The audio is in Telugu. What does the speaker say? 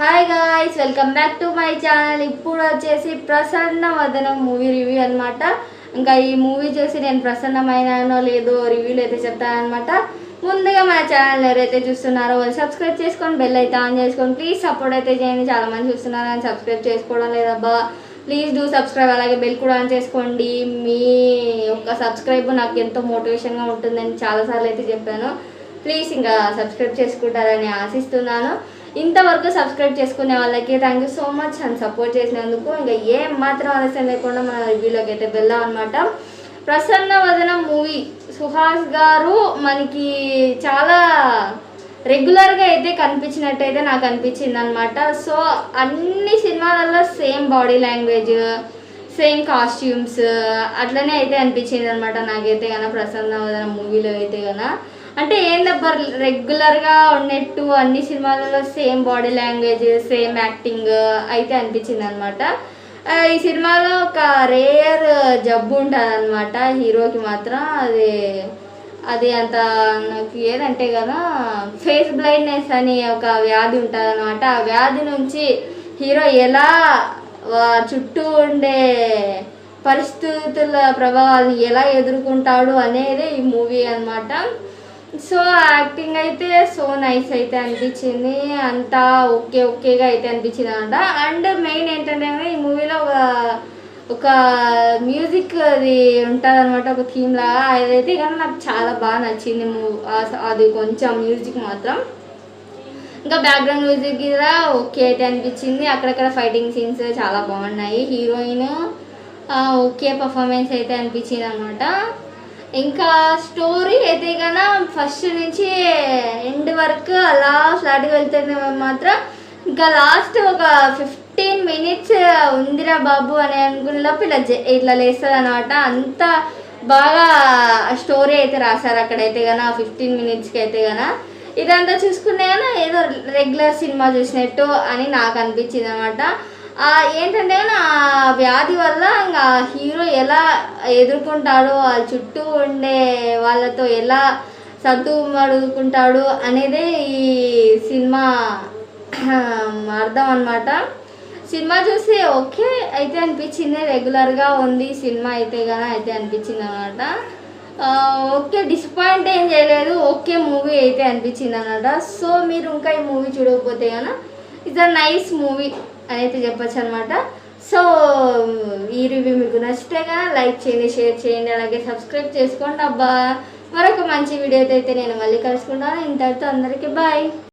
Hi guys, welcome back to my channel. ఇప్పుడు వచ్చేసి ప్రసన్న వదనం మూవీ రివ్యూ అనమాట. ఇంకా ఈ మూవీ చూసి నేను ప్రసన్నమైనానో లేదో రివ్యూలు అయితే చెప్తానమాట. ముందుగా మన ఛానల్ ఎవరైతే చూస్తున్నారో వాళ్ళు సబ్స్క్రైబ్ చేసుకొని బెల్ అయితే ఆన్ చేసుకొని ప్లీజ్ సపోర్ట్ అయితే చేయండి. చాలామంది చూస్తున్నారు కానీ సబ్స్క్రైబ్ చేసుకోవడం లేదబ్బా, ప్లీజ్ డూ సబ్స్క్రైబ్. అలాగే బెల్ కూడా ఆన్ చేసుకోండి. మీ యొక్క సబ్స్క్రైబ్ నాకు ఎంతో మోటివేషన్గా ఉంటుందని చాలాసార్లు అయితే చెప్పాను. ప్లీజ్ ఇంకా సబ్స్క్రైబ్ చేసుకుంటారని ఆశిస్తున్నాను. ఇంతవరకు సబ్స్క్రైబ్ చేసుకునే వాళ్ళకి థ్యాంక్ యూ సో మచ్ అని సపోర్ట్ చేసినందుకు. ఇంకా ఏం మాత్రం ఆలస్యం లేకుండా మన రివ్యూలోకి అయితే వెళ్దాం అనమాట. ప్రసన్న వదనం మూవీ సుహాస్ గారు మనకి చాలా రెగ్యులర్గా అయితే కనిపించినట్టయితే నాకు అనిపించింది అనమాట. సో అన్ని సినిమాలలో same body language, same costumes అట్లనే అయితే అనిపించింది అనమాట నాకైతే కన్నా ప్రసన్న వదనం మూవీలో అయితే కన్నా. అంటే ఏందబ్బా రెగ్యులర్గా ఉన్నట్టు అన్ని సినిమాలలో same body language, same acting అయితే అనిపించింది అనమాట. ఈ సినిమాలో ఒక రేర్ జబ్బు ఉంటుంది అనమాట హీరోకి మాత్రం. అది అంత నాకు ఏదంటే కదా ఫేస్ బ్లైండ్నెస్ అని ఒక వ్యాధి ఉంటుంది అనమాట. ఆ వ్యాధి నుంచి హీరో ఎలా చుట్టూ ఉండే పరిస్థితుల ప్రభావాలను ఎలా ఎదుర్కొంటాడు అనేది ఈ మూవీ అనమాట. సో యాక్టింగ్ అయితే సో నైస్ అయితే అనిపించింది, అంతా ఓకేగా అయితే అనిపించింది అనమాట. అండ్ మెయిన్ ఏంటంటే ఈ మూవీలో ఒక మ్యూజిక్ అది ఉంటుంది అనమాట, ఒక థీమ్ లాగా. అదైతే కానీ నాకు చాలా బాగా నచ్చింది అది కొంచెం మ్యూజిక్ మాత్రం. ఇంకా బ్యాక్గ్రౌండ్ మ్యూజిక్ కూడా ఓకే అయితే అనిపించింది. అక్కడక్కడ ఫైటింగ్ సీన్స్ చాలా బాగున్నాయి. హీరోయిన్ ఓకే పర్ఫార్మెన్స్ అయితే అనిపించింది అనమాట. ఇంకా స్టోరీ అయితే కన్నా ఫస్ట్ నుంచి ఎండ్ వరకు అలా ఫ్లాట్గా వెళ్తుంది మాత్రం. ఇంకా లాస్ట్ ఒక 15 minutes ఉందిరా బాబు అని అనుకునే లోపు ఇట్లా లేస్తుంది అనమాట. అంత బాగా స్టోరీ అయితే రాశారు అక్కడైతే కన్నా 15 minutesకి అయితే కన్నా. ఇదంతా చూసుకునే కన్నా ఏదో రెగ్యులర్ సినిమా చూసినట్టు అని నాకు అనిపించింది అనమాట. ఏంటంటే ఆ వ్యాధి వల్ల ఇంకా హీరో ఎలా ఎదుర్కొంటాడో, వాళ్ళ చుట్టూ ఉండే వాళ్ళతో ఎలా సర్దుమడుకుంటాడు అనేదే ఈ సినిమా అర్థం అనమాట. సినిమా చూసి ఓకే అయితే అనిపించింది, రెగ్యులర్గా ఉంది సినిమా అయితే కానీ అయితే అనిపించింది అనమాట. ఓకే డిసప్పాయింట్ ఏం చేయలేదు, ఓకే మూవీ అయితే అనిపించింది అనమాట. సో మీరు ఇంకా ఈ మూవీ చూడకపోతే కానీ ఇట్స్ అ నైస్ మూవీ అని అయితే చెప్పచ్చు అనమాట. సో ఈ రివ్యూ మీకు నచ్చితే లైక్ చేయండి, షేర్ చేయండి, అలాగే సబ్స్క్రైబ్ చేసుకోండి అబ్బా. మరొక మంచి వీడియోతో అయితే నేను మళ్ళీ కలుసుకుంటాను. ఇంతటితో అందరికీ బాయ్.